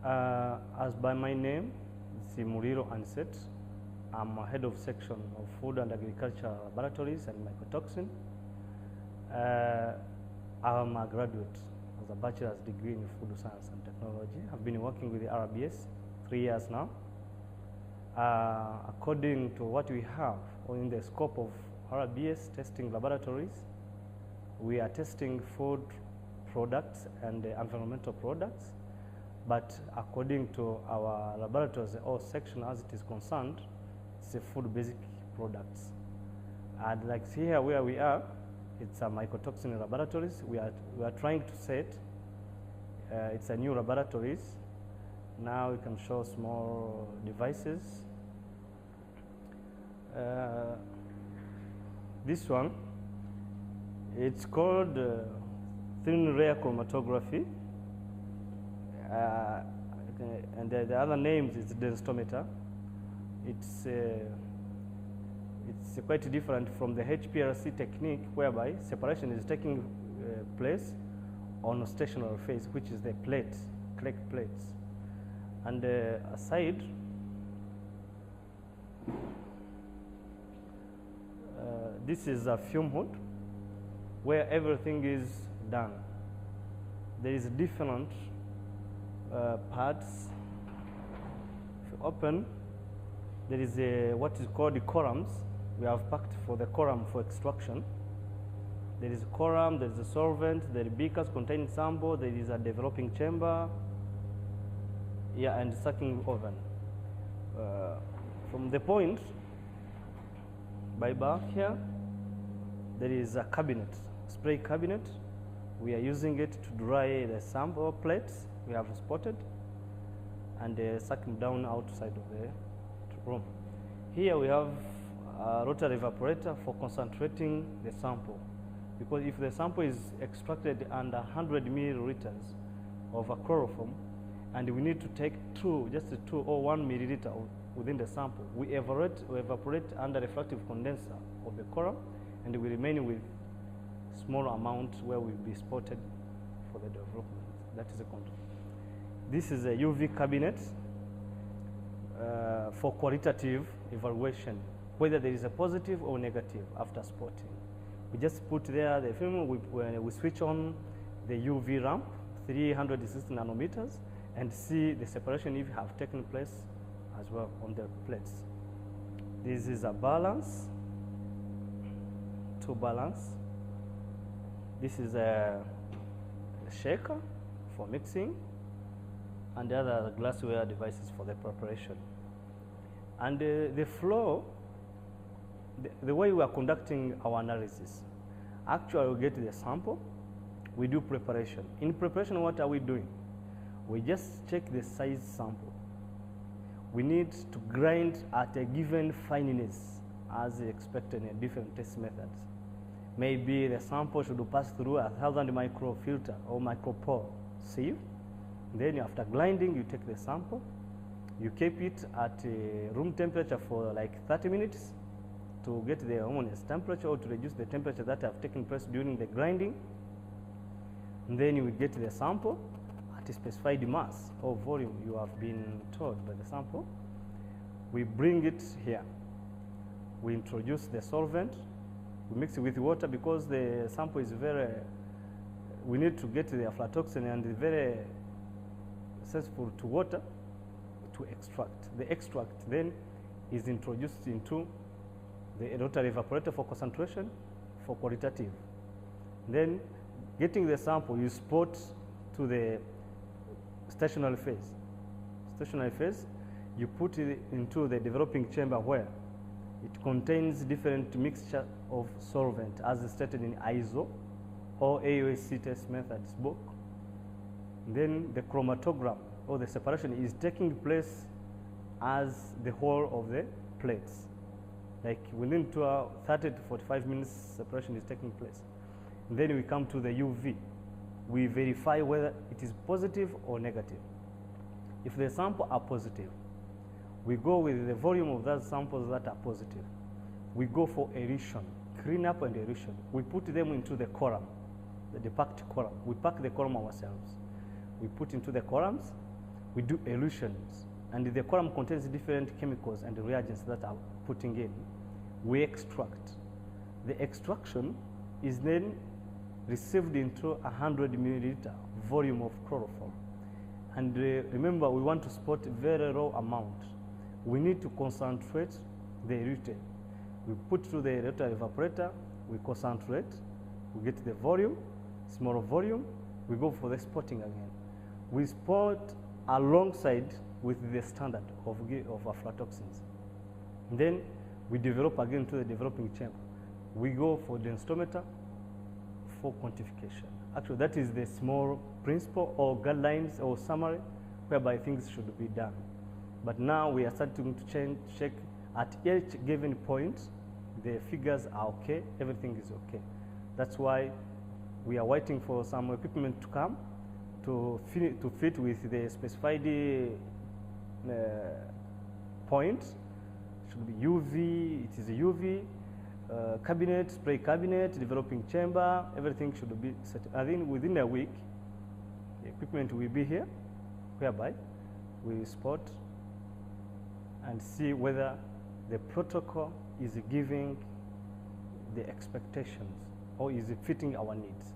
As by my name, it's Muriro Anset. I'm a head of section of Food and Agriculture Laboratories and Mycotoxin. I'm a graduate with a bachelor's degree in food science and technology. I've been working with the RBS 3 years now. According to what we have in the scope of RBS testing laboratories, we are testing food products and environmental products. But according to our laboratories or section as it is concerned, it's a food basic products. And like here where we are, it's a mycotoxin laboratories. We are trying to set, it's a new laboratories. Now we can show small devices. This one, it's called thin layer chromatography. And the other names is densitometer. It's quite different from the HPLC technique, whereby separation is taking place on a stationary phase, which is the plates, correct plates. And aside, this is a fume hood where everything is done. There is different parts. If you open, there is what is called the columns. We have packed for the column for extraction. There is a column, there is a solvent, there are beakers containing sample, there is a developing chamber, and sucking oven. From the point, by back here, there is a cabinet, spray cabinet. We are using it to dry the sample plates we have spotted and sucking down outside of the room. Here we have a rotary evaporator for concentrating the sample, because if the sample is extracted under 100 milliliters of a chloroform and we need to take just 2 or 1 milliliter within the sample, we evaporate under refractive condenser of the column, and we remain with small amount where will be spotted for the development. That is a control. This is a UV cabinet for qualitative evaluation, whether there is a positive or negative after spotting. We just put there the film, we switch on the UV ramp, 360 nanometers, and see the separation if have taken place as well on the plates. This is a balance, to balance. This is a shaker for mixing, and the other glassware devices for the preparation. And the flow, the way we are conducting our analysis, actually we get the sample, we do preparation. In preparation, what are we doing? We just check the size sample. We need to grind at a given fineness as expected in different test methods. Maybe the sample should pass through 1,000 microfilter or micropore sieve. Then after grinding, you take the sample, you keep it at room temperature for like 30 minutes to get the homogeneous temperature or to reduce the temperature that have taken place during the grinding. And then you will get the sample at a specified mass or volume you have been told by the sample. We bring it here. We introduce the solvent. We mix it with water because the sample is we need to get the aflatoxin and very sensitive to water to extract. The extract then is introduced into the rotary evaporator for concentration, for qualitative. Then getting the sample, you spot to the stationary phase. Stationary phase, you put it into the developing chamber where it contains different mixture of solvent as stated in ISO or AOSC test methods book. Then the chromatogram or the separation is taking place as the whole of the plates. Like within 30 to 45 minutes, separation is taking place. And then we come to the UV. We verify whether it is positive or negative. If the samples are positive, we go with the volume of those samples that are positive. We go for aeration, clean up and aeration. We put them into the column, the packed column. We pack the column ourselves. We put into the columns. we do elutions, and the column contains different chemicals and reagents that are putting in. We extract. The extraction is then received into 100 milliliter volume of chloroform. And remember, we want to spot very low amount. We need to concentrate the elute. We put through the elute evaporator, we concentrate, we get the volume, smaller volume, we go for the spotting again. We spot alongside with the standard of aflatoxins. Then we develop again to the developing chamber. We go for densitometer for quantification. Actually, that is the small principle or guidelines or summary whereby things should be done. But now we are starting to check at each given point, the figures are okay, everything is okay. That's why we are waiting for some equipment to come to fit with the specified points. It should be UV, it is a UV, cabinet, spray cabinet, developing chamber, everything should be set. I think within a week, the equipment will be here, whereby we spot and see whether the protocol is giving the expectations or is it fitting our needs.